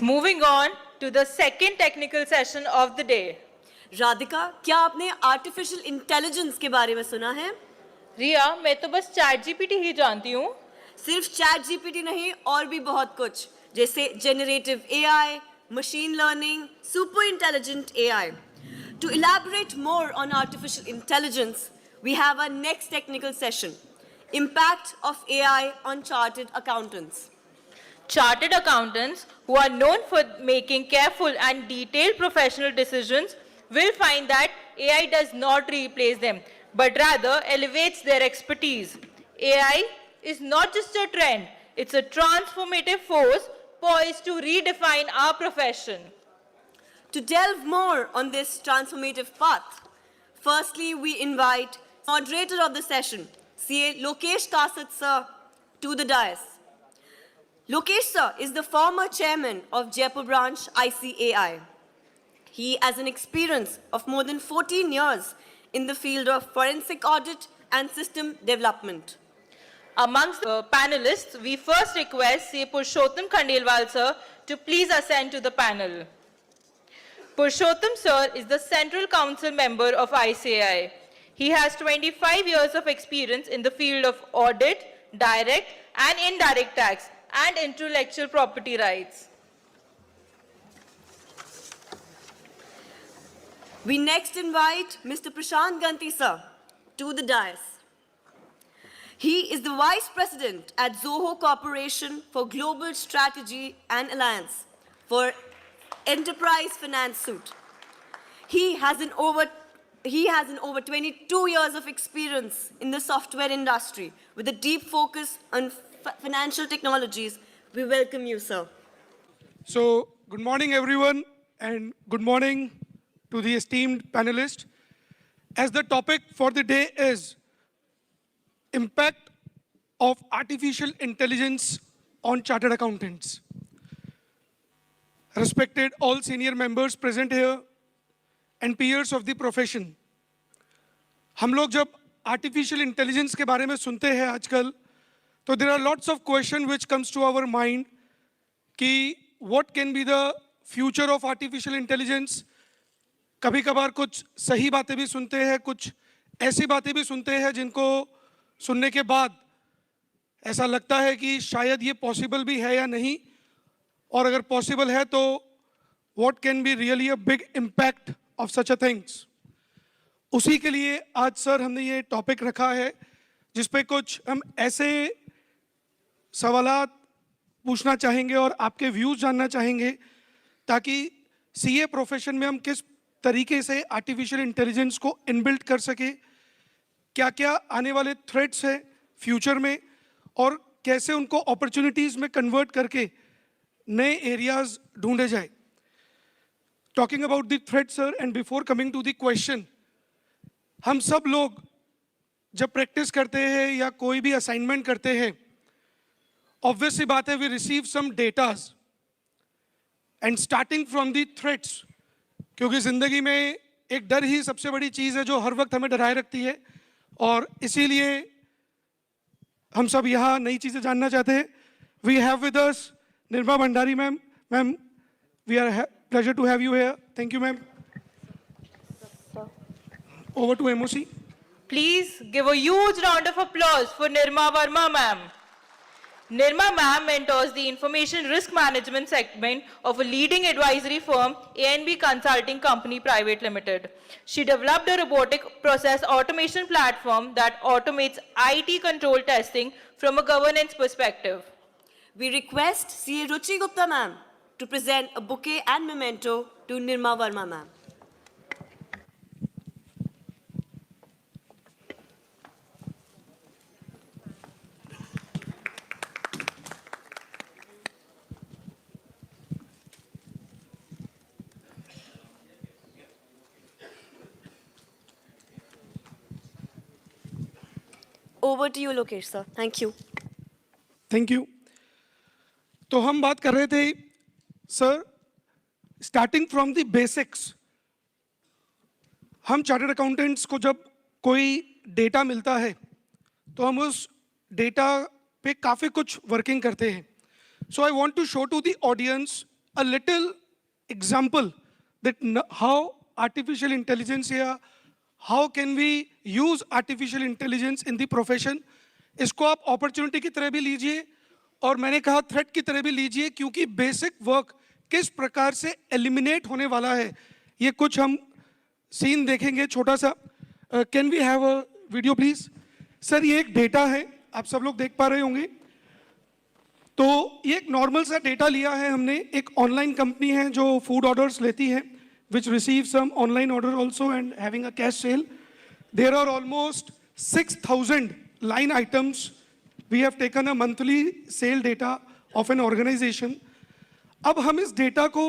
Moving on to the second technical session of the day. Radhika, क्या आपने artificial intelligence के बारे में सुना है? रिया, मैं तो बस चैट जीपीटी ही जानती हूँ। सिर्फ चैट जीपीटी नहीं, और भी बहुत कुछ, जैसे generative AI, machine learning, super intelligent AI. To elaborate more on artificial intelligence, we have our next technical session, Impact of AI on Chartered Accountants. Chartered accountants, who are known for making careful and detailed professional decisions, will find that AI does not replace them, but rather elevates their expertise. AI is not just a trend, it's a transformative force poised to redefine our profession. To delve more on this transformative path, firstly, we invite moderator of the session, CA Lokesh Kasat Sir, to the dais. Lokesh Sir is the former chairman of Jaipur branch ICAI. He has an experience of more than 14 years in the field of forensic audit and system development. Amongst the panelists, we first request C. Purushottam Khandelwal Sir to please ascend to the panel. Purushottam Sir is the Central Council member of ICAI. He has 25 years of experience in the field of audit, direct and indirect tax, and intellectual property rights. We next invite Mr. Prashant Ganti Sir to the dais. He is the Vice President at Zoho Corporation for Global Strategy and Alliance for Enterprise Finance Suite. He has an over 22 years of experience in the software industry with a deep focus on financial technologies. We welcome you, sir. So, good morning, everyone, and good morning to the esteemed panelists. As the topic for the day is impact of artificial intelligence on chartered accountants. Respected all senior members present here and peers of the profession. हम लोग जब artificial intelligence के बारे में सुनते हैं आजकल, तो there are lots of questions which comes to our mind कि what can be the future of artificial intelligence. कभी कभार कुछ सही बातें भी सुनते हैं, कुछ ऐसी बातें भी सुनते हैं जिनको सुनने के बाद ऐसा लगता है कि शायद ये पॉसिबल भी है या नहीं, और अगर पॉसिबल है तो what can be really a big impact of such a things. उसी के लिए आज सर हमने ये टॉपिक रखा है जिस पे कुछ हम ऐसे सवालात पूछना चाहेंगे और आपके व्यूज़ जानना चाहेंगे ताकि सीए प्रोफेशन में हम किस तरीके से आर्टिफिशियल इंटेलिजेंस को इनबिल्ट कर सके, क्या क्या आने वाले थ्रेट्स हैं फ्यूचर में और कैसे उनको अपॉर्चुनिटीज़ में कन्वर्ट करके नए एरियाज ढूंढे जाए. Talking about the threat sir, and before coming to the question, हम सब लोग जब प्रैक्टिस करते हैं या कोई भी असाइनमेंट करते हैं, ऑब्वियस सी बात है we receive some datas and starting from the threats, क्योंकि ज़िंदगी में एक डर ही सबसे बड़ी चीज़ है जो हर वक्त हमें डराए रखती है, और इसीलिए हम सब यहाँ नई चीज़ें जानना चाहते हैं. We have with us Nirma Bhandari ma'am. Ma'am, we are pleasure to have you here. Thank you ma'am. Over to MOC. Please give a huge round of applause for Nirma Verma ma'am. Nirma ma'am mentors the information risk management segment of a leading advisory firm, A&B Consulting Company Private Limited. She developed a robotic process automation platform that automates IT control testing from a governance perspective. We request CA Ruchi Gupta ma'am to present a bouquet and memento to Nirma Verma ma'am. Over to you, Lokesh sir. Thank you. Thank you. तो हम बात कर रहे थे sir, starting from the basics. हम chartered accountants को जब कोई डेटा मिलता है तो हम उस डेटा पे काफ़ी कुछ वर्किंग करते हैं. So I want to show to the audience a little example that how artificial intelligence here, how can we use artificial intelligence in the profession. इसको आप opportunity की तरह भी लीजिए और मैंने कहा threat की तरह भी लीजिए, क्योंकि basic work किस प्रकार से eliminate होने वाला है, ये कुछ हम scene देखेंगे छोटा सा. Can we have a video please? Sir ये एक डेटा है, आप सब लोग देख पा रहे होंगे. तो ये एक नॉर्मल सा डेटा लिया है हमने. एक ऑनलाइन कंपनी है जो फूड ऑर्डर्स लेती है, which receives some online order also and having a cash sale. There are almost 6,000 line items. We have taken a monthly sale data of an organization. अब हम इस डेटा को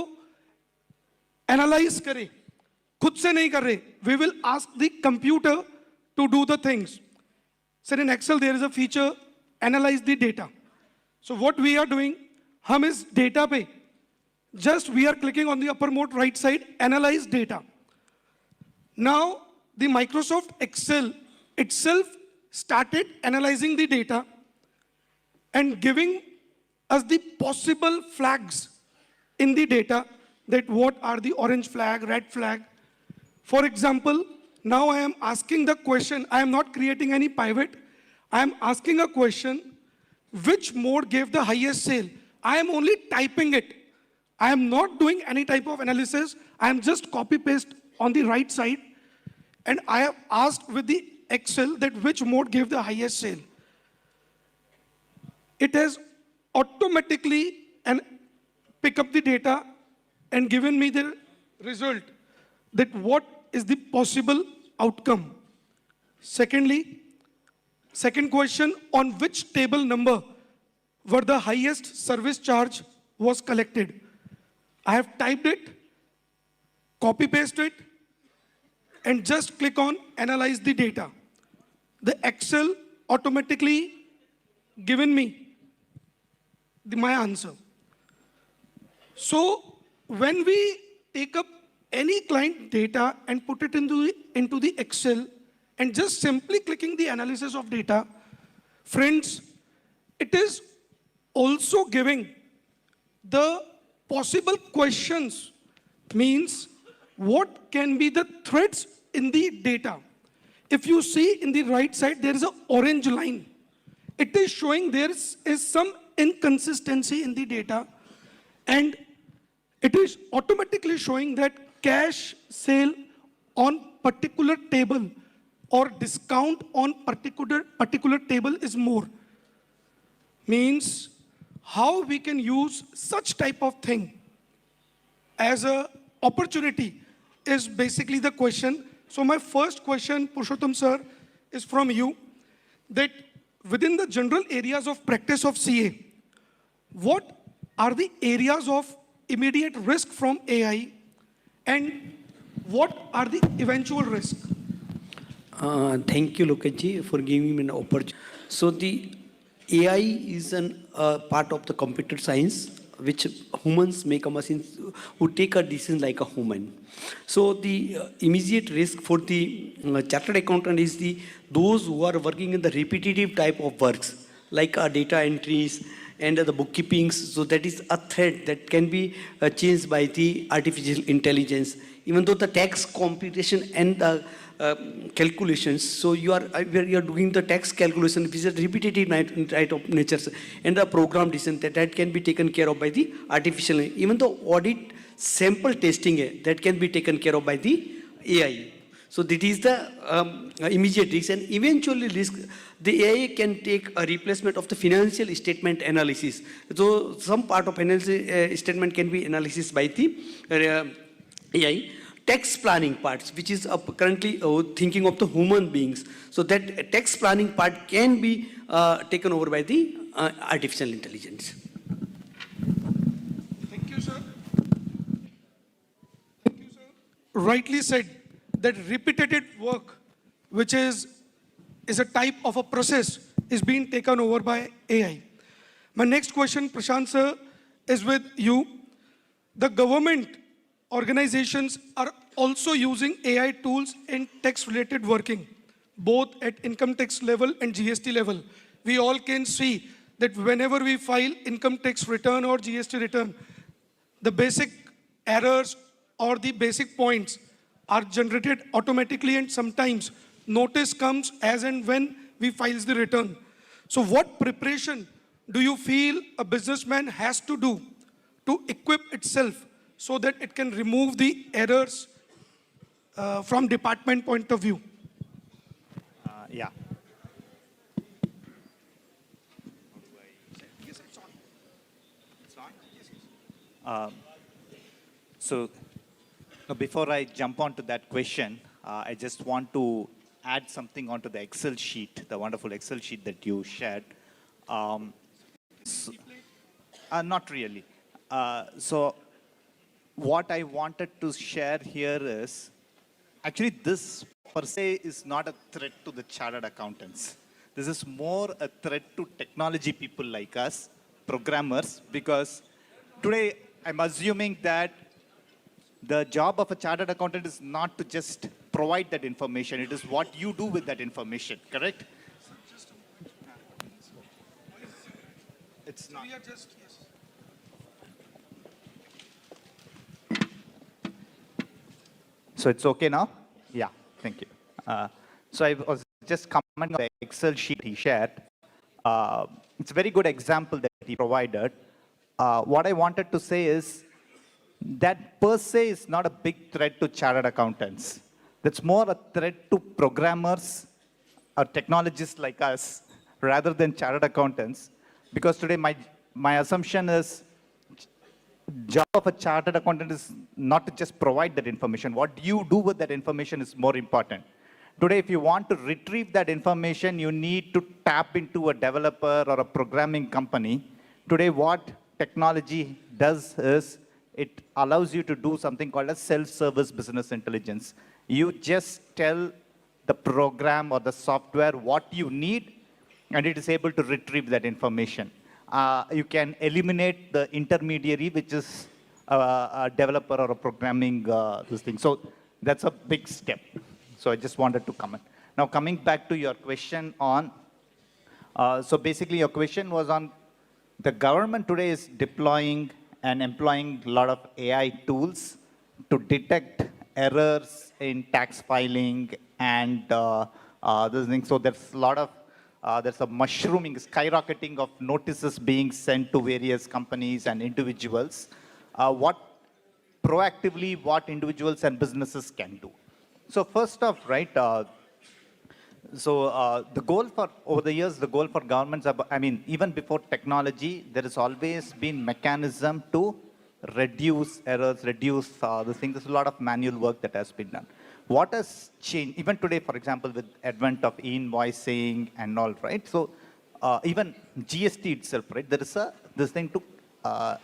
analyse करें, खुद से नहीं कर रहे. We will ask the computer to do the things. Sir, in Excel there is a feature, analyze the data. So what we are doing, हम इस डेटा पे just we are clicking on the uppermost right side, analyze data. Now the Microsoft Excel itself started analyzing the data and giving us the possible flags in the data, that what are the orange flag, red flag. For example, now I am asking the question, I am not creating any pivot, I am asking a question, which mode gave the highest sale? I am only typing it. I am not doing any type of analysis. I am just copy paste on the right side. And I have asked with the Excel that which mode gave the highest sale. It has automatically and pick up the data and given me the result, that what is the possible outcome. Secondly, second question, on which table number were the highest service charge was collected. I have typed it, copy paste it, and just click on analyze the data. The Excel automatically given me my answer. So when we take up any client data and put it into the Excel and just simply clicking the analysis of data, friends, it is also giving the possible questions, means what can be the threats in the data. If you see in the right side, there is an orange line. It is showing there is some inconsistency in the data, and it is automatically showing that cash sale on particular table or discount on particular table is more. Means how we can use such type of thing as a opportunity is basically the question. So my first question, Purushottam sir, is from you, that within the general areas of practice of CA, what are the areas of immediate risk from AI and what are the eventual risk? Thank you, Lokesh, for giving me an opportunity. So the AI is an part of the computer science, which humans make a machine who take a decision like a human. So the immediate risk for the chartered accountant is those who are working in the repetitive type of works, like data entries and the bookkeepings. So that is a threat that can be changed by the artificial intelligence. Even though the tax computation and the calculations, so you are doing the tax calculation, which is a repetitive type of nature, and the program decision that can be taken care of by the artificial. Even the audit sample testing that can be taken care of by the AI. So that is the immediate risk, and eventually risk. The AI can take a replacement of the financial statement analysis. So some part of financial statement can be analysis by the AI. Tax planning parts, which is currently thinking of the human beings. So that tax planning part can be taken over by the artificial intelligence. Thank you, sir. Thank you, sir. Rightly said that repetitive work, which is a type of a process, is being taken over by AI. My next question, Prashant sir, is with you. The government organizations are also using AI tools in tax-related working, both at income tax level and GST level. We all can see that whenever we file income tax return or GST return, the basic errors or the basic points are generated automatically, and sometimes notice comes as and when we files the return. So what preparation do you feel a businessman has to do to equip itself so that it can remove the errors from department point of view? Yeah. So before I jump onto that question, I just want to add something onto the Excel sheet, the wonderful Excel sheet that you shared. Not really. So what I wanted to share here is, actually this per se is not a threat to the chartered accountants. This is more a threat to technology people like us, programmers, because today I'm assuming that the job of a chartered accountant is not to just provide that information. It is what you do with that information, correct? It's not. So it's okay now? Yeah, thank you. So I was just commenting on the Excel sheet he shared. It's a very good example that he provided. What I wanted to say is that per se is not a big threat to chartered accountants. That's more a threat to programmers or technologists like us rather than chartered accountants. Because today my assumption is job of a chartered accountant is not to just provide that information. What you do with that information is more important. Today, if you want to retrieve that information, you need to tap into a developer or a programming company. Today, what technology does is it allows you to do something called a self-service business intelligence. You just tell the program or the software what you need, and it is able to retrieve that information. You can eliminate the intermediary, which is a developer or a programming this thing. So that's a big step. So I just wanted to comment. Now coming back to your question on, so basically your question was on the government today is deploying and employing a lot of AI tools to detect errors in tax filing and this thing. So there's a lot of there's a mushrooming, skyrocketing of notices being sent to various companies and individuals. What individuals and businesses can do. So first off, right, the goal for, over the years, the goal for governments, I mean, even before technology, there has always been mechanism to reduce errors, reduce this thing. There's a lot of manual work that has been done. What has changed, even today, for example, with advent of e-invoicing and all, right? So even GST itself, right, there is this thing to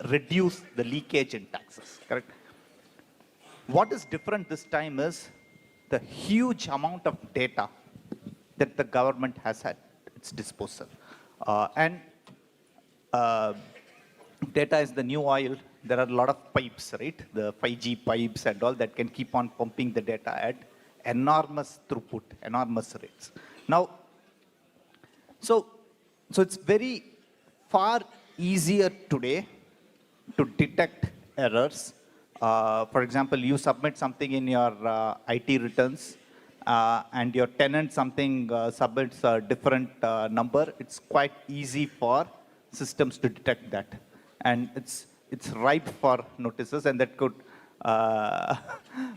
reduce the leakage in taxes, correct? What is different this time is the huge amount of data that the government has at its disposal. Data is the new oil. There are a lot of pipes, right? The 5G pipes and all that can keep on pumping the data at enormous throughput, enormous rates. Now, so it's very far easier today to detect errors. For example, you submit something in your IT returns and your tenant submits a different number. It's quite easy for systems to detect that. And it's ripe for notices, and that could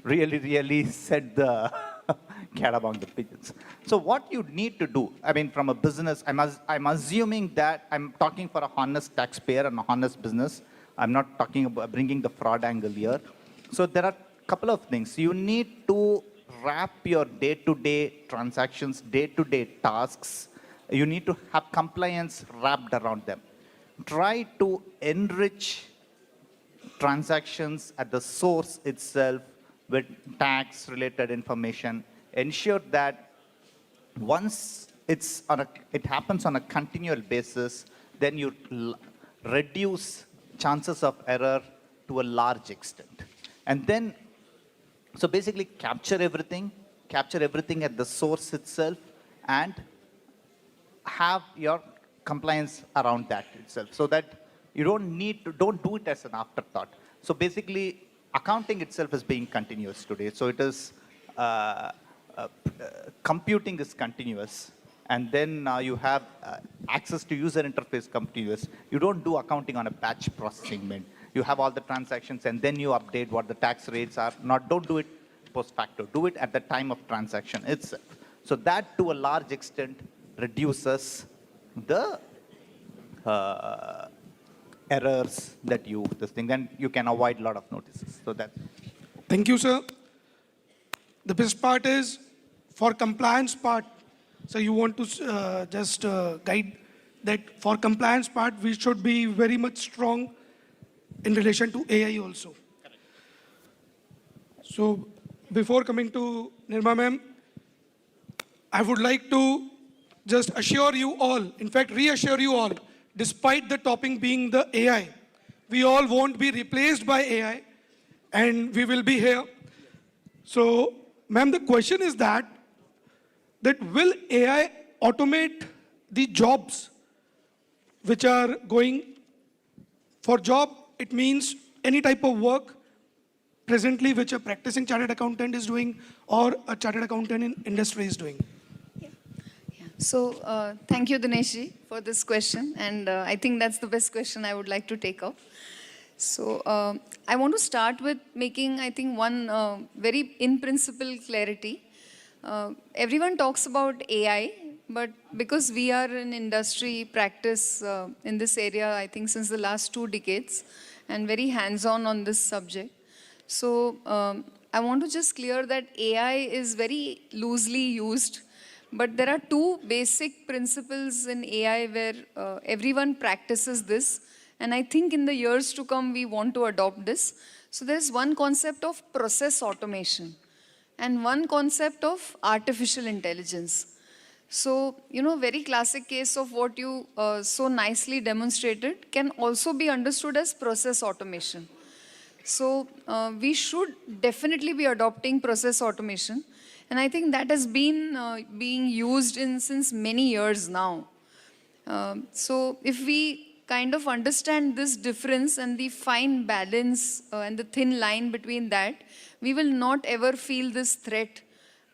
really set the cat among the pigeons. So what you need to do, I mean, from a business, I'm assuming that I'm talking for a honest taxpayer and a honest business. I'm not talking about bringing the fraud angle here. So there are a couple of things. You need to wrap your day-to-day transactions, day-to-day tasks. You need to have compliance wrapped around them. Try to enrich transactions at the source itself with tax-related information. Ensure that once it happens on a continual basis, then you reduce chances of error to a large extent. And then, so basically capture everything at the source itself, and have your compliance around that itself, so that you don't do it as an afterthought. So basically, accounting itself is being continuous today. So it is, computing is continuous. And then you have access to user interface continuous. You don't do accounting on a batch processing mint. You have all the transactions and then you update what the tax rates are. Don't do it post facto. Do it at the time of transaction itself. So that to a large extent reduces the errors that this thing, then you can avoid a lot of notices. So that. Thank you, sir. The best part is for compliance part. So you want to just guide that for compliance part, we should be very much strong in relation to AI also. Correct. So before coming to Nirma ma'am, I would like to just assure you all, in fact, reassure you all, despite the topic being the AI, we all won't be replaced by AI and we will be here. So, ma'am, the question is that will AI automate the jobs which are going for job? It means any type of work presently which a practicing chartered accountant is doing or a chartered accountant in industry is doing. So thank you, Dineshji, for this question. And I think that's the best question I would like to take up. So I want to start with making, I think, one very in-principle clarity. Everyone talks about AI, but because we are in industry practice in this area, I think since the last 2 decades, and very hands-on on this subject. So I want to just clear that AI is very loosely used. But there are 2 basic principles in AI where everyone practices this. And I think in the years to come, we want to adopt this. So there's one concept of process automation and one concept of artificial intelligence. So, very classic case of what you so nicely demonstrated can also be understood as process automation. So we should definitely be adopting process automation. And I think that has been being used since many years now. So if we kind of understand this difference and the fine balance and the thin line between that, we will not ever feel this threat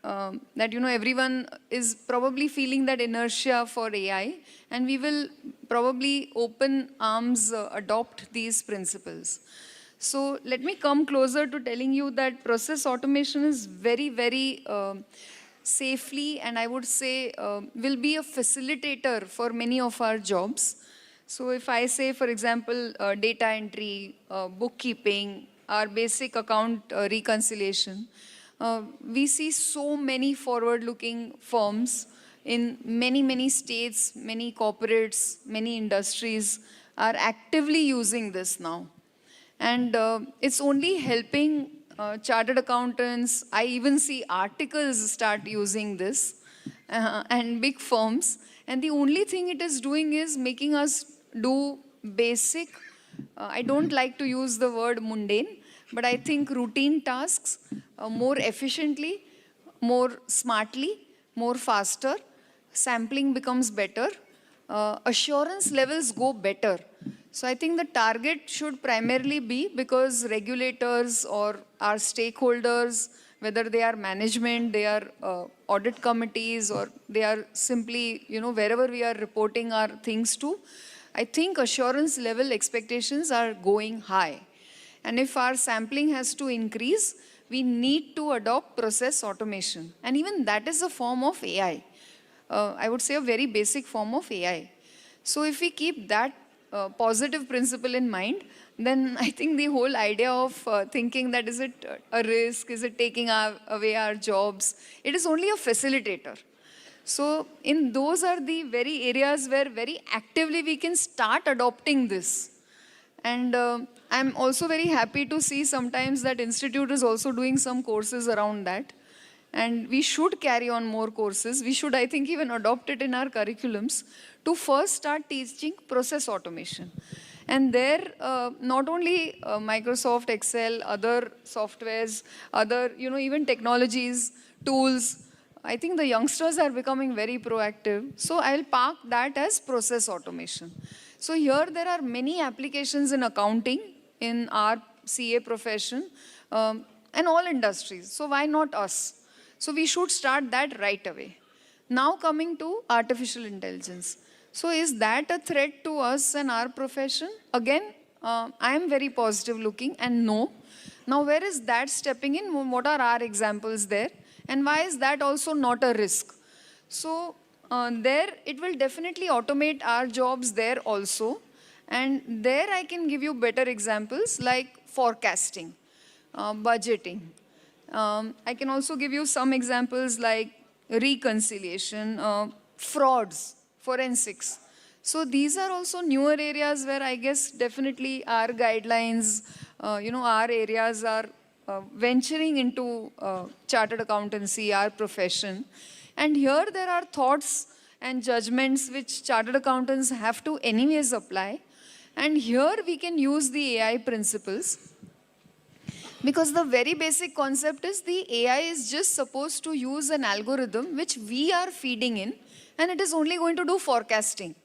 that, everyone is probably feeling that inertia for AI, and we will probably open arms adopt these principles. So let me come closer to telling you that process automation is very, very safely, and I would say will be a facilitator for many of our jobs. So if I say, for example, data entry, bookkeeping, our basic account reconciliation, we see so many forward-looking firms in many, many states, many corporates, many industries are actively using this now. And it's only helping chartered accountants. I even see articles start using this and big firms. And the only thing it is doing is making us do basic, I don't like to use the word mundane, but I think routine tasks more efficiently, more smartly, more faster. Sampling becomes better. Assurance levels go better. So I think the target should primarily be, because regulators or our stakeholders, whether they are management, they are audit committees, or they are simply, wherever we are reporting our things to, I think assurance level expectations are going high. And if our sampling has to increase, we need to adopt process automation. And even that is a form of AI. I would say a very basic form of AI. So if we keep that positive principle in mind, then I think the whole idea of thinking that is it a risk, is it taking away our jobs, it is only a facilitator. So those are the very areas where very actively we can start adopting this. And I'm also very happy to see sometimes that Institute is also doing some courses around that. And we should carry on more courses. We should, I think, even adopt it in our curriculums to first start teaching process automation. And there, not only Microsoft, Excel, other softwares, other, even technologies, tools, I think the youngsters are becoming very proactive. So I'll park that as process automation. So here there are many applications in accounting, in our CA profession and all industries. So why not us? So we should start that right away. Now coming to artificial intelligence. So is that a threat to us and our profession? Again, I am very positive looking and no. Now where is that stepping in? What are our examples there? And why is that also not a risk? So there it will definitely automate our jobs there also. And there I can give you better examples like forecasting, budgeting. I can also give you some examples like reconciliation, frauds, forensics. So these are also newer areas where I guess definitely our guidelines, our areas are venturing into chartered accountancy, our profession. And here there are thoughts and judgments which chartered accountants have to anyways apply. And here we can use the AI principles. Because the very basic concept is the AI is just supposed to use an algorithm which we are feeding in, and it is only going to do forecasting.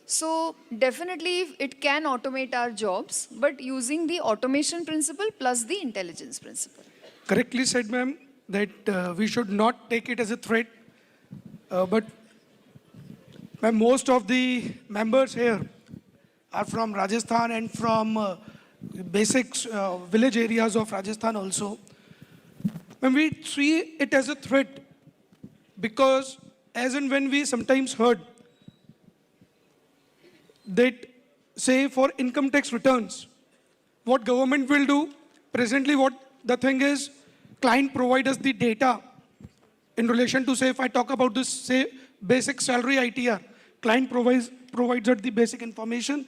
So definitely it can automate our jobs, but using the automation principle plus the intelligence principle. Correctly said, ma'am, that we should not take it as a threat. But ma'am, most of the members here are from Rajasthan and from basic village areas of Rajasthan also. When we see it as a threat, because as and when we sometimes heard that, say for income tax returns, what government will do, presently what the thing is, client provide us the data in relation to, say if I talk about this, say basic salary ITR, client provides us the basic information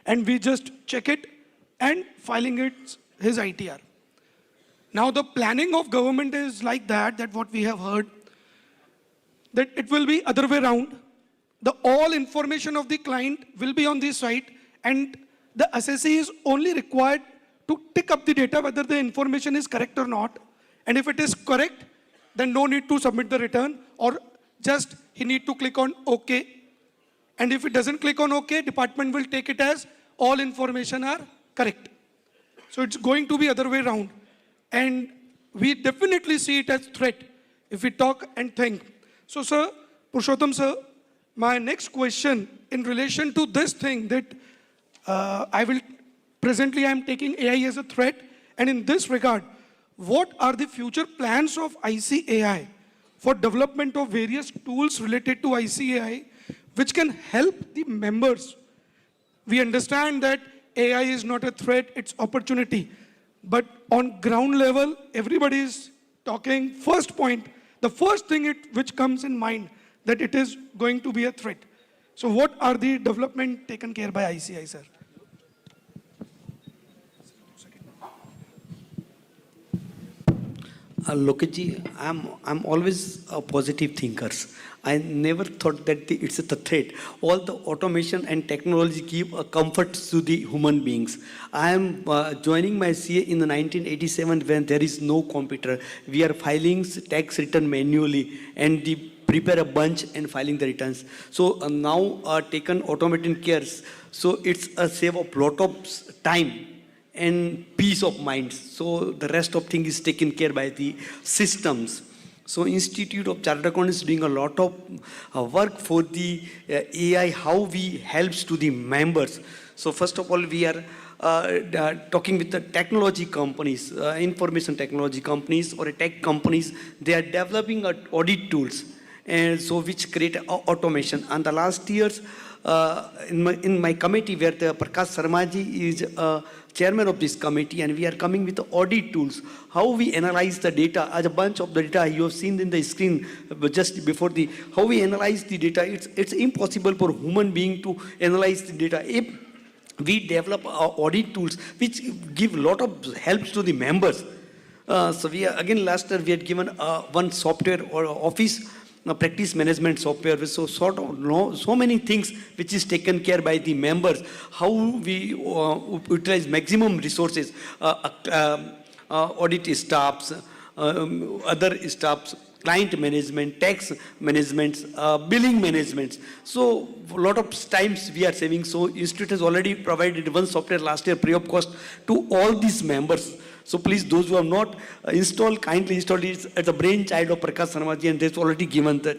and we just check it and filing it his ITR. Now the planning of government is like that what we have heard, that it will be other way around. The all information of the client will be on this site and the assessee is only required to tick up the data whether the information is correct or not. And if it is correct, then no need to submit the return, or just he need to click on OK. And if it doesn't click on OK, department will take it as all information are correct. So it's going to be other way around. And we definitely see it as threat if we talk and think. So sir, Purushottam sir, my next question in relation to this thing that presently I am taking AI as a threat, and in this regard, what are the future plans of ICAI for development of various tools related to ICAI which can help the members? We understand that AI is not a threat, it's opportunity. But on ground level, everybody is talking first point, the first thing which comes in mind, that it is going to be a threat. So what are the development taken care by ICAI, sir? Lokesh, I'm always a positive thinker. I never thought that it's a threat. All the automation and technology give a comfort to the human beings. I am joining my CA in the 1987 when there is no computer. We are filing tax return manually and prepare a bunch and filing the returns. So now taken automated cares. So it's a save of lot of time and peace of mind. So the rest of things is taken care by the systems. So Institute of Chartered Accountants is doing a lot of work for the AI, how we helps to the members. So first of all, we are talking with the technology companies, information technology companies or tech companies. They are developing audit tools, and so which create automation. And the last years, in my committee, where the Prakash Sarmaji is chairman of this committee, and we are coming with the audit tools, how we analyze the data, as a bunch of the data you have seen in the screen just before how we analyze the data. It's impossible for human being to analyze the data. If we develop audit tools which give a lot of helps to the members. So we are, again, last year we had given one software or office practice management software with so many things which is taken care by the members, how we utilize maximum resources, audit staffs, other staffs, client management, tax management, billing management. So a lot of times we are saving. So institute has already provided one software last year free of cost to all these members. So please, those who have not installed, kindly install it as a brainchild of Prakash Sarmaji, and they've already given the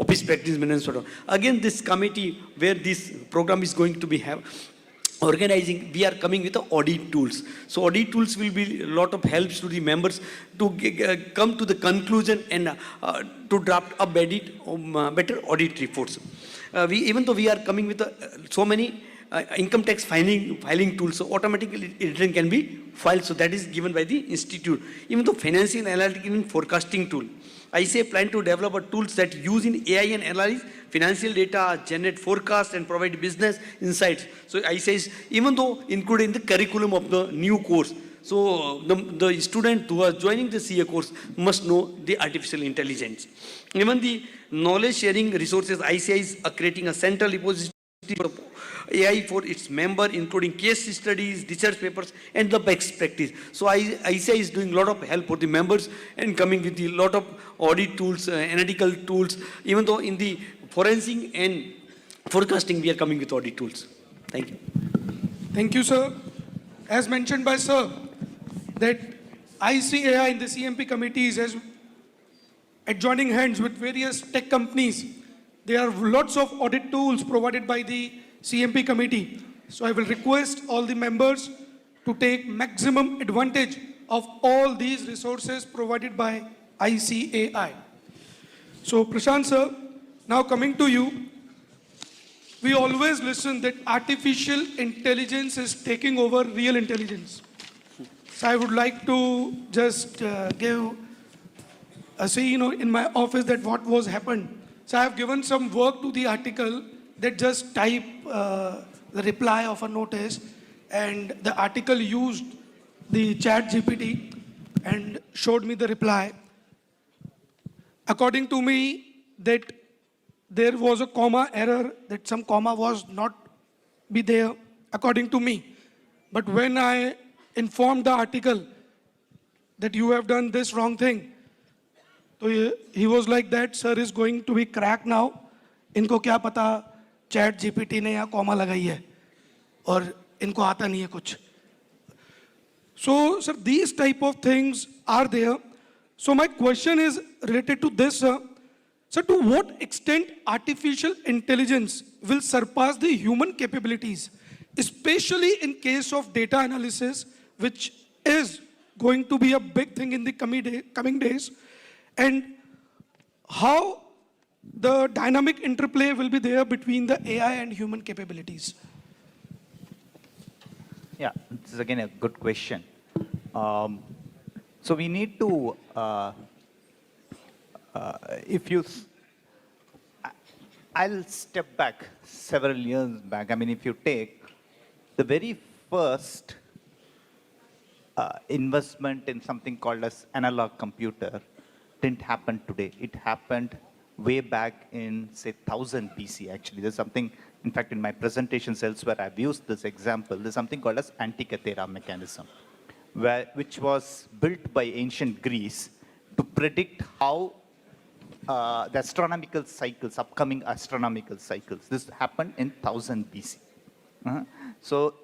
office practice management. Again, this committee where this program is going to be organizing, we are coming with the audit tools. So audit tools will be a lot of helps to the members to come to the conclusion and to draft a better audit reports. Even though we are coming with so many income tax filing tools, so automatically return can be filed. So that is given by the institute. Even though financial analytical and forecasting tool, ICAI plan to develop a tools that use in AI and analyze financial data, generate forecasts, and provide business insights. So ICAI is, even though included in the curriculum of the new course, so the student who are joining the CA course must know the artificial intelligence. Even the knowledge sharing resources, ICAI is creating a central repository for AI for its member, including case studies, research papers, and the best practice. So ICAI is doing a lot of help for the members and coming with a lot of audit tools, analytical tools. Even though in the forensic and forecasting, we are coming with audit tools. Thank you. Thank you, sir. As mentioned by sir, that ICAI in the CMP committees has adjoining hands with various tech companies. There are lots of audit tools provided by the CMP committee. So I will request all the members to take maximum advantage of all these resources provided by ICAI. So Prashant sir, now coming to you, we always listen that artificial intelligence is taking over real intelligence. So I would like to just give a say, in my office that what was happened. So I have given some work to the article that just type the reply of a notice, and the article used the chat GPT and showed me the reply. According to me, that there was a comma error, that some comma was not be there, according to me. But when I informed the article that you have done this wrong thing, so he was like that, sir is going to be cracked now. इनको क्या पता chat GPT ने यहाँ comma लगाई है और इनको आता नहीं है कुछ. So, sir, these type of things are there. So my question is related to this, sir. Sir, to what extent artificial intelligence will surpass the human capabilities, especially in case of data analysis, which is going to be a big thing in the coming days, and how the dynamic interplay will be there between the AI and human capabilities? Yeah, this is again a good question. So we need to, I'll step back several years back. I mean, if you take the very first investment in something called as analog computer didn't happen today. It happened way back in, say, 1000 BC, actually. There's something, in fact, in my presentations elsewhere, I've used this example. There's something called as Antikythera mechanism, which was built by ancient Greece to predict how the astronomical cycles, upcoming astronomical cycles. This happened in 1000 BC. So,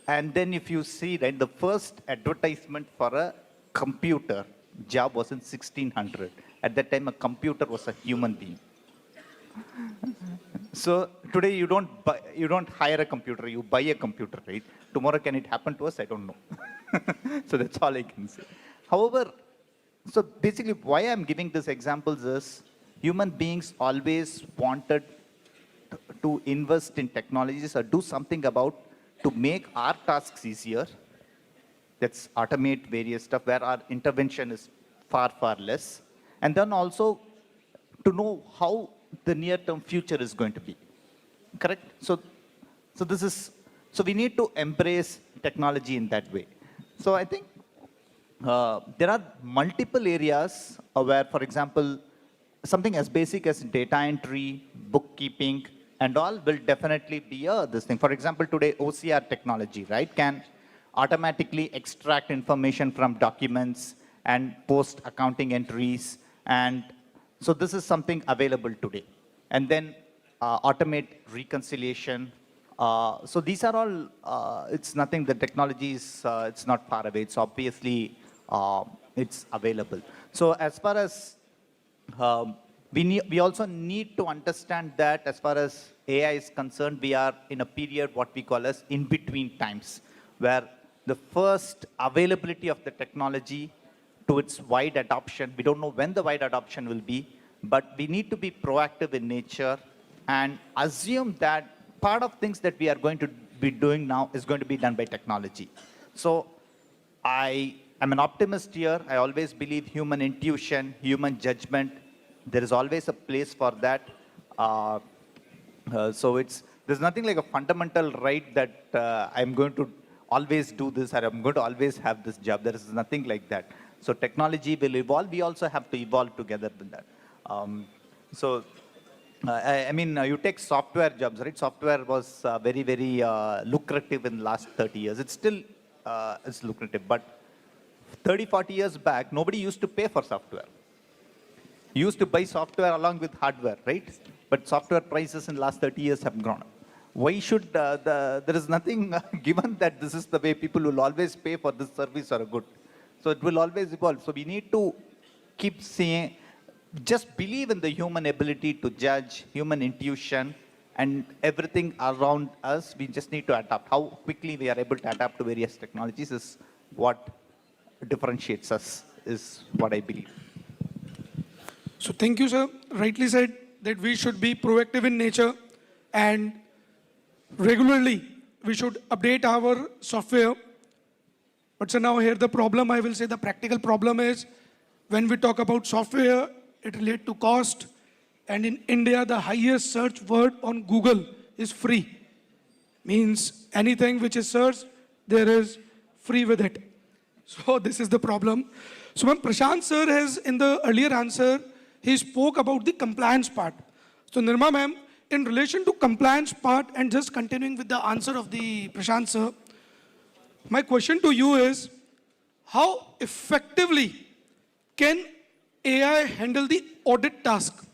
and then if you see, right, the first advertisement for a computer job was in 1600. At that time, a computer was a human being. So today you don't hire a computer, you buy a computer, right? Tomorrow can it happen to us? I don't know. So that's all I can say. However, so basically why I'm giving these examples is human beings always wanted to invest in technologies or do something about to make our tasks easier. That's automate various stuff where our intervention is far, far less. And then also to know how the near-term future is going to be. Correct? So we need to embrace technology in that way. So I think there are multiple areas where, for example, something as basic as data entry, bookkeeping, and all will definitely be this thing. For example, today OCR technology, right, can automatically extract information from documents and post accounting entries And so this is something available today. And then automate reconciliation. So these are all, it's nothing, the technology is, it's not far away. It's obviously, it's available. So as far as, we also need to understand that as far as AI is concerned, we are in a period what we call as in-between times, where the first availability of the technology to its wide adoption, we don't know when the wide adoption will be, but we need to be proactive in nature and assume that part of things that we are going to be doing now is going to be done by technology. So I am an optimist here. I always believe human intuition, human judgment, there is always a place for that. So there's nothing like a fundamental right that I'm going to always do this or I'm going to always have this job. There is nothing like that. So technology will evolve. We also have to evolve together with that. I mean, you take software jobs, right? Software was very, very lucrative in the last 30 years. It still is lucrative, but 30, 40 years back, nobody used to pay for software. You used to buy software along with hardware, right? But software prices in the last 30 years have grown up. Why should, there is nothing given that this is the way people will always pay for this service or a good. So it will always evolve. So we need to keep seeing, just believe in the human ability to judge, human intuition, and everything around us. We just need to adapt. How quickly we are able to adapt to various technologies is what differentiates us, is what I believe. So thank you, sir. Rightly said that we should be proactive in nature and regularly we should update our software. But so now here the problem, I will say the practical problem is when we talk about software, it relates to cost. And in India, the highest search word on Google is free. Means anything which is searched, there is free with it. So this is the problem. So when Prashant sir has, in the earlier answer, he spoke about the compliance part. So Nirma ma'am, in relation to compliance part and just continuing with the answer of the Prashant sir, my question to you is, how effectively can AI handle the audit task,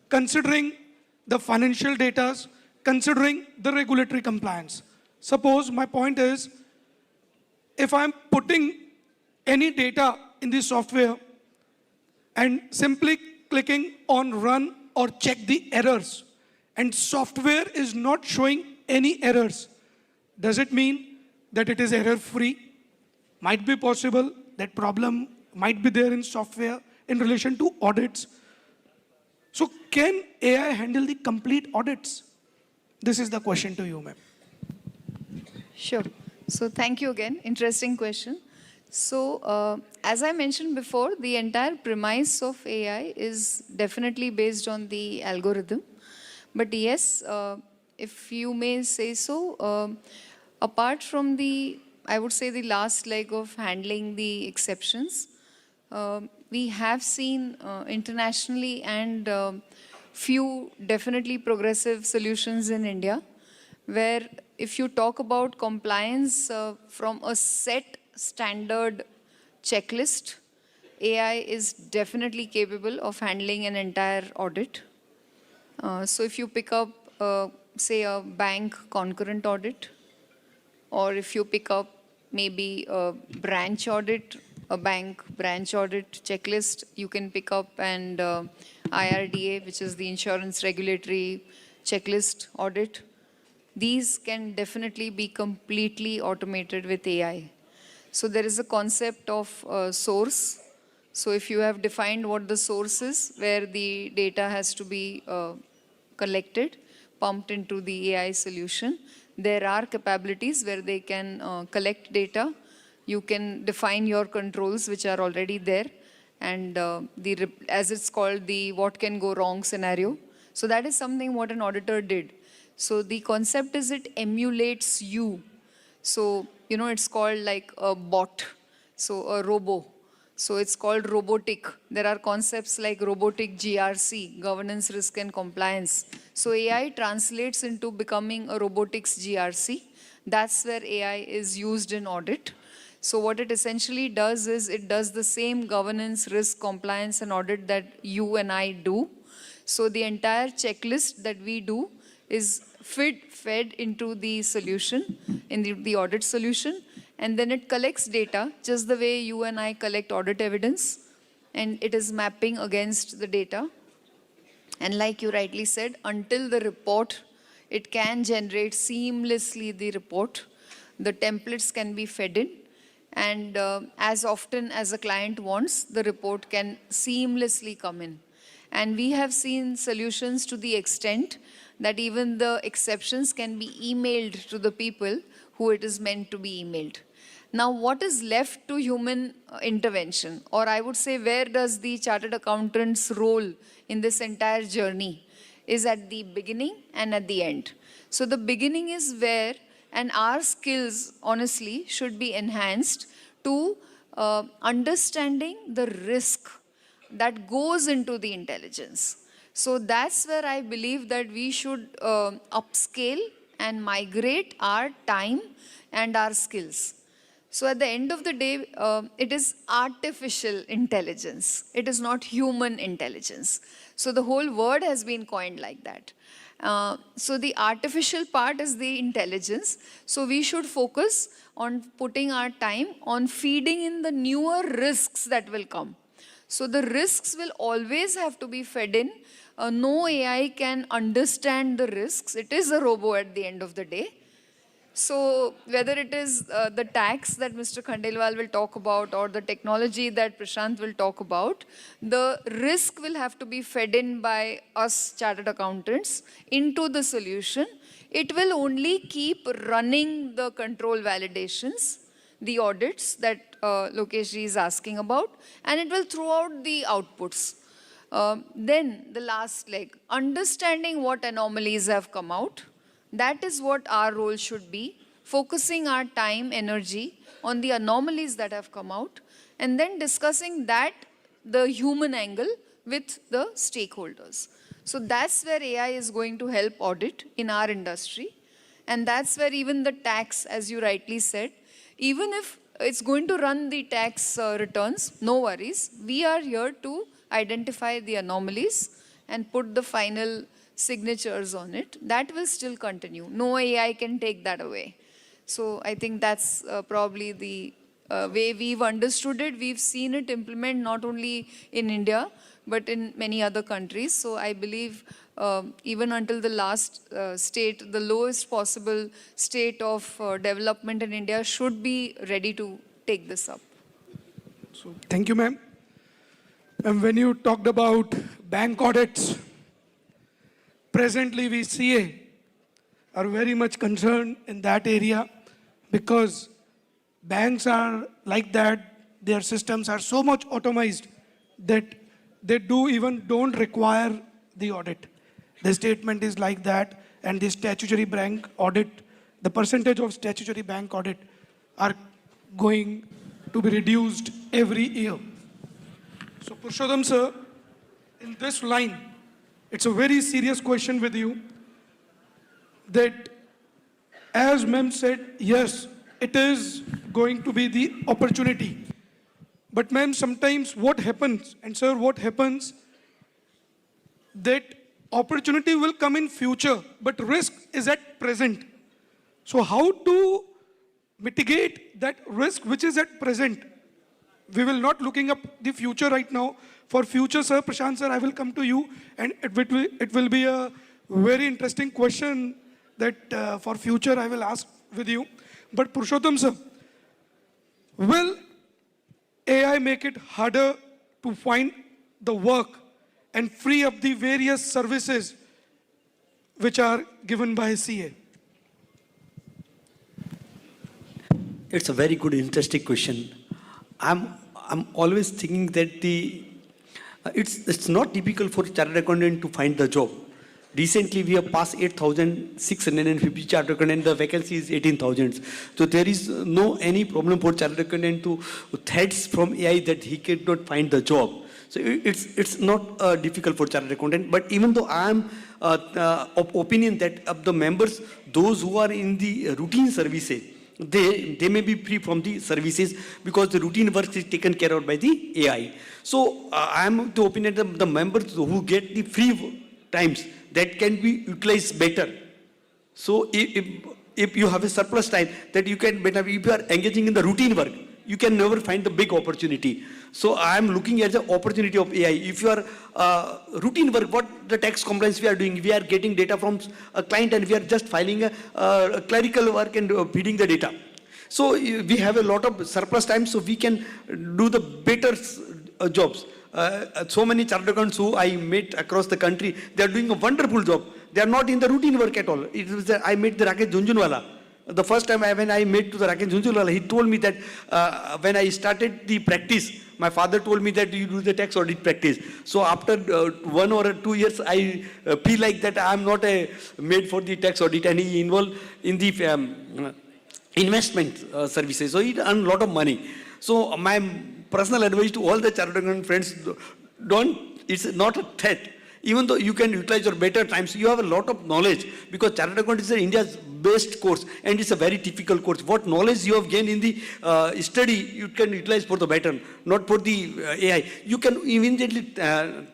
considering the financial data, considering the regulatory compliance? Suppose my point is, if I'm putting any data in the software and simply clicking on run or check the errors, and software is not showing any errors, does it mean that it is error-free? Might be possible that problem might be there in software in relation to audits. So can AI handle the complete audits? This is the question to you, ma'am. Sure. So thank you again. Interesting question. So as I mentioned before, the entire premise of AI is definitely based on the algorithm. But yes, if you may say so, apart from the, I would say the last leg of handling the exceptions, we have seen internationally and few definitely progressive solutions in India, where if you talk about compliance from a set standard checklist, AI is definitely capable of handling an entire audit. So if you pick up, say, a bank concurrent audit, or if you pick up maybe a branch audit, a bank branch audit checklist, you can pick up and IRDA, which is the insurance regulatory checklist audit. These can definitely be completely automated with AI. So there is a concept of source. So if you have defined what the source is, where the data has to be collected, pumped into the AI solution, there are capabilities where they can collect data. You can define your controls, which are already there, and as it's called, the what can go wrong scenario. So that is something what an auditor did. So the concept is it emulates you. So, you know, it's called like a bot, so a robo. So it's called robotic. There are concepts like robotic GRC, governance, risk and compliance. So AI translates into becoming a robotics GRC. That's where AI is used in audit. So what it essentially does is it does the same governance, risk, compliance, and audit that you and I do. So the entire checklist that we do is fed into the solution, in the audit solution, and then it collects data just the way you and I collect audit evidence, and it is mapping against the data. And like you rightly said, until the report, it can generate seamlessly the report. The templates can be fed in, and as often as a client wants, the report can seamlessly come in. And we have seen solutions to the extent that even the exceptions can be emailed to the people who it is meant to be emailed. Now, what is left to human intervention? Or I would say, where does the chartered accountant's role in this entire journey is at the beginning and at the end. So the beginning is where, and our skills, honestly, should be enhanced to understanding the risk that goes into the intelligence. So that's where I believe that we should upscale and migrate our time and our skills. So at the end of the day, it is artificial intelligence. It is not human intelligence. So the whole word has been coined like that. So the artificial part is the intelligence. So we should focus on putting our time on feeding in the newer risks that will come. So the risks will always have to be fed in. No AI can understand the risks. It is a robo at the end of the day. So whether it is the tax that Mr. Khandelwal will talk about or the technology that Prashant will talk about, the risk will have to be fed in by us chartered accountants into the solution. It will only keep running the control validations, the audits that Lokesh ji is asking about, and it will throw out the outputs. Then the last leg, understanding what anomalies have come out. That is what our role should be, focusing our time, energy on the anomalies that have come out, and then discussing that, the human angle, with the stakeholders. So that's where AI is going to help audit in our industry. And that's where even the tax, as you rightly said, even if it's going to run the tax returns, no worries. We are here to identify the anomalies and put the final signatures on it. That will still continue. No AI can take that away. So I think that's probably the way we've understood it. We've seen it implement not only in India, but in many other countries. So I believe even until the last state, the lowest possible state of development in India should be ready to take this up. So, thank you, ma'am. And when you talked about bank audits, presently we CA are very much concerned in that area because banks are like that, their systems are so much automized that they don't require the audit. The statement is like that, and the statutory bank audit, the percentage of statutory bank audit are going to be reduced every year. So Purushottam sir, in this line, it's a very serious question with you that, as ma'am said, yes, it is going to be the opportunity. But ma'am, sometimes what happens, and sir, what happens, that opportunity will come in future, but risk is at present. So how to mitigate that risk which is at present? We will not looking up the future right now. For future, sir, Prashant sir, I will come to you, and it will be a very interesting question that for future I will ask with you. But Purushottam sir, will AI make it harder to find the work and free up the various services which are given by CA? It's a very good, interesting question. I'm always thinking that it's not typical for chartered accountant to find the job. Recently, we have passed 8,650 chartered accountant. The vacancy is 18,000. So there is no any problem for chartered accountant to threats from AI that he cannot find the job. So it's not difficult for chartered accountant. But even though I am of opinion that of the members, those who are in the routine services, they may be free from the services because the routine work is taken care of by the AI. So I am of the opinion that the members who get the free times that can be utilized better. So if you have a surplus time that you can better, if you are engaging in the routine work, you can never find the big opportunity. So I am looking at the opportunity of AI. If you are routine work, what the tax compliance we are doing, we are getting data from a client and we are just filing a clerical work and feeding the data. So we have a lot of surplus time, so we can do the better jobs. So many chartered accountants who I met across the country, they are doing a wonderful job. They are not in the routine work at all. It was I met the Rakesh Junjunwala. The first time when I met to the Rakesh Junjunwala, he told me that when I started the practice, my father told me that you do the tax audit practice. So after 1 or 2 years, I feel like that I am not made for the tax audit, and he involved in the investment services. So he earned a lot of money. So my personal advice to all the chartered accountant friends, it's not a threat. Even though you can utilize your better times, you have a lot of knowledge because Chartered Accountancy is India's best course and it's a very difficult course. What knowledge you have gained in the study, you can utilize for the better, not for the AI. You can immediately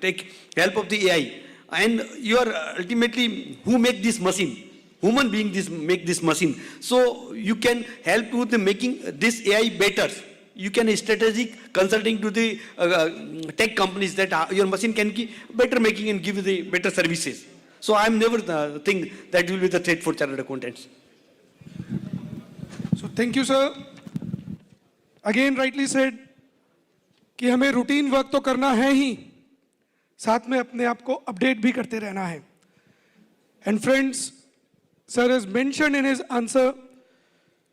take help of the AI, and you are ultimately who make this machine. Human beings make this machine. So you can help with the making this AI better. You can strategic consulting to the tech companies that your machine can be better making and give you the better services. So I'm never think that will be the threat for chartered accountants. So thank you, sir. Again, rightly said कि हमें routine work तो करना है ही, साथ में अपने आप को अपडेट भी करते रहना है. And friends, sir has mentioned in his answer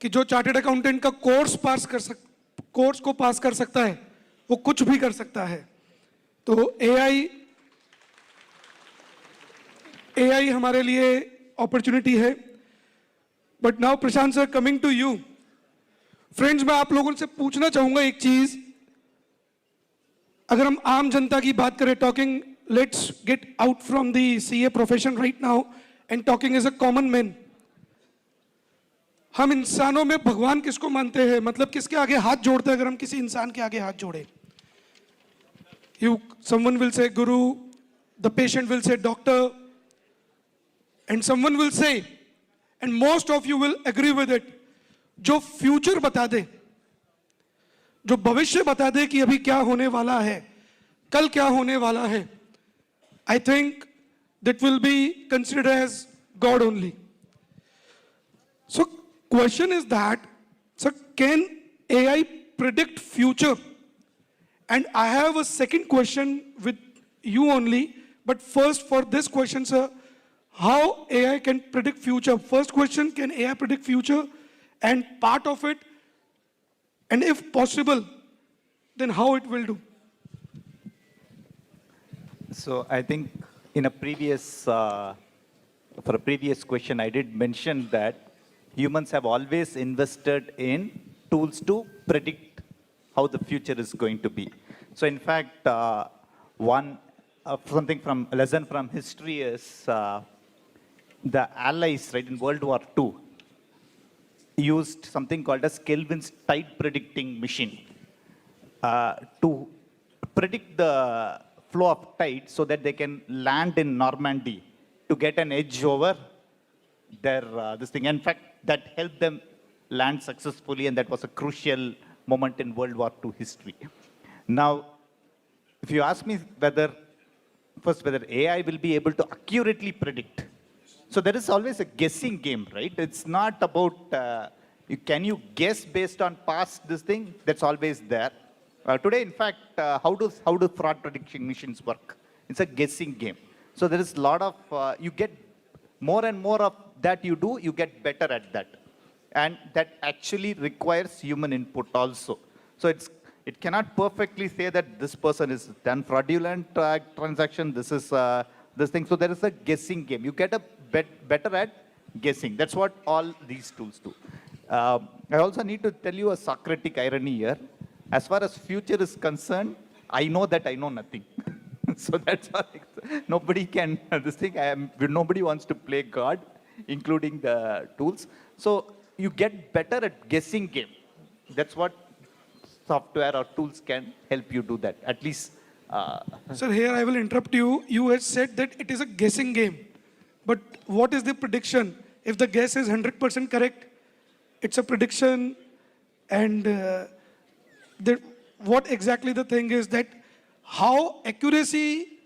कि जो चार्टर्ड अकाउंटेंट का कोर्स को पास कर सकता है वो कुछ भी कर सकता है. तो एआई हमारे लिए अपॉर्चुनिटी है. But now Prashant sir, coming to you. Friends, मैं आप लोगों से पूछना चाहूंगा एक चीज. अगर हम आम जनता की बात करें, talking, let's get out from the CA profession right now and talking as a common man. हम इंसानों में भगवान किसको मानते हैं? मतलब किसके आगे हाथ जोड़ते हैं? अगर हम किसी इंसान के आगे हाथ जोड़े, someone will say guru, the patient will say doctor, and someone will say, and most of you will agree with it, जो फ्यूचर बता दे, जो भविष्य बता दे कि अभी क्या होने वाला है, कल क्या होने वाला है, I think that will be considered as God only. So question is that, sir, can AI predict future? And I have a second question with you only, but first for this question, sir, how AI can predict future? First question, can AI predict future? And part of it, and if possible, then how it will do? So I think in a previous, for a previous question, I did mention that humans have always invested in tools to predict how the future is going to be. So in fact, something from a lesson from history is the Allies, right, in World War II, used something called as Kelvin's tide predicting machine to predict the flow of tide so that they can land in Normandy to get an edge over their this thing. In fact, that helped them land successfully, and that was a crucial moment in World War II history. Now, if you ask me whether AI will be able to accurately predict, so there is always a guessing game, right? It's not about, can you guess based on past this thing? That's always there. Today, in fact, how do fraud prediction machines work? It's a guessing game. So there is a lot of, you get more and more of that you do, you get better at that. And that actually requires human input also. So it cannot perfectly say that this person is done fraudulent transaction, this is this thing. So there is a guessing game. You get better at guessing. That's what all these tools do. I also need to tell you a Socratic irony here. As far as future is concerned, I know that I know nothing. So that's all. Nobody can, nobody wants to play God, including the tools. So you get better at guessing game. That's what software or tools can help you do that. At least, Sir, here I will interrupt you. You had said that it is a guessing game. But what is the prediction? If the guess is 100% correct, it's a prediction. And what exactly the thing is that how accuracy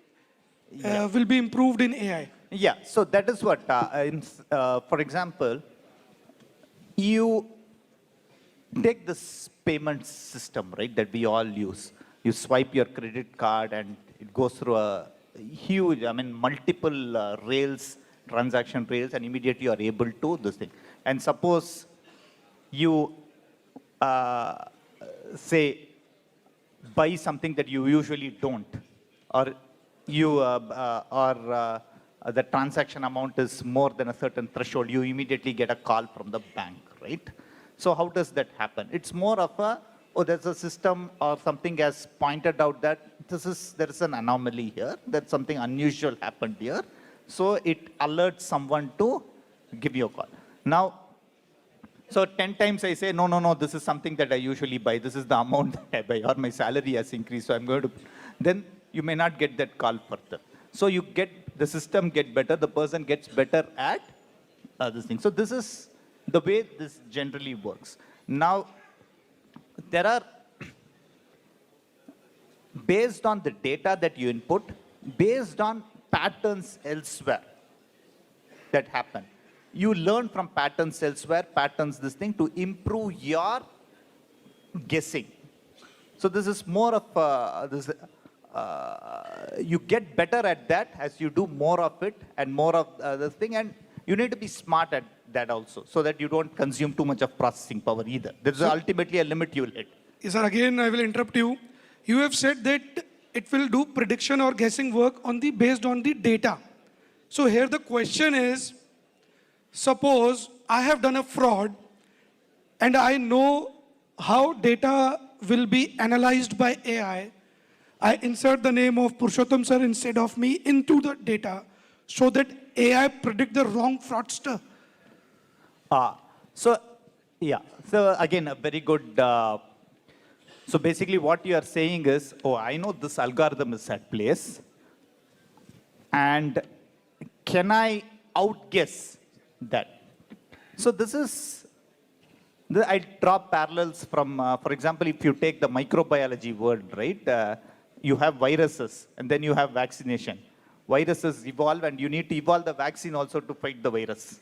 will be improved in AI? yeah, so that is what, for example, you take this payment system, right, that we all use. You swipe your credit card and it goes through a huge, multiple rails, transaction rails, and immediately you are able to this thing. And suppose you say buy something that you usually don't, or you the transaction amount is more than a certain threshold, you immediately get a call from the bank, right? So how does that happen? It's more of a, oh, there's a system or something has pointed out that there is an anomaly here, that something unusual happened here. So it alerts someone to give you a call. Now, so 10 times I say, no, this is something that I usually buy. This is the amount that I buy, or my salary has increased, so I'm going to, then you may not get that call further. So you get, the system get better, the person gets better at this thing. So this is the way this generally works. Now, there are, based on the data that you input, based on patterns elsewhere that happen, you learn from patterns elsewhere, patterns this thing, to improve your guessing. So this is more of you get better at that as you do more of it and more of this thing, and you need to be smart at that also, so that you don't consume too much of processing power either. There's ultimately a limit you will hit. Yes, sir, again, I will interrupt you. You have said that it will do prediction or guessing work based on the data. So here the question is, suppose I have done a fraud and I know how data will be analyzed by AI. I insert the name of Purushottam sir instead of me into the data so that AI predict the wrong fraudster. So again, a very good, so basically what you are saying is, oh, I know this algorithm is at place, and can I outguess that? So this is, I draw parallels from, for example, if you take the microbiology world, right? You have viruses, and then you have vaccination. Viruses evolve, and you need to evolve the vaccine also to fight the virus.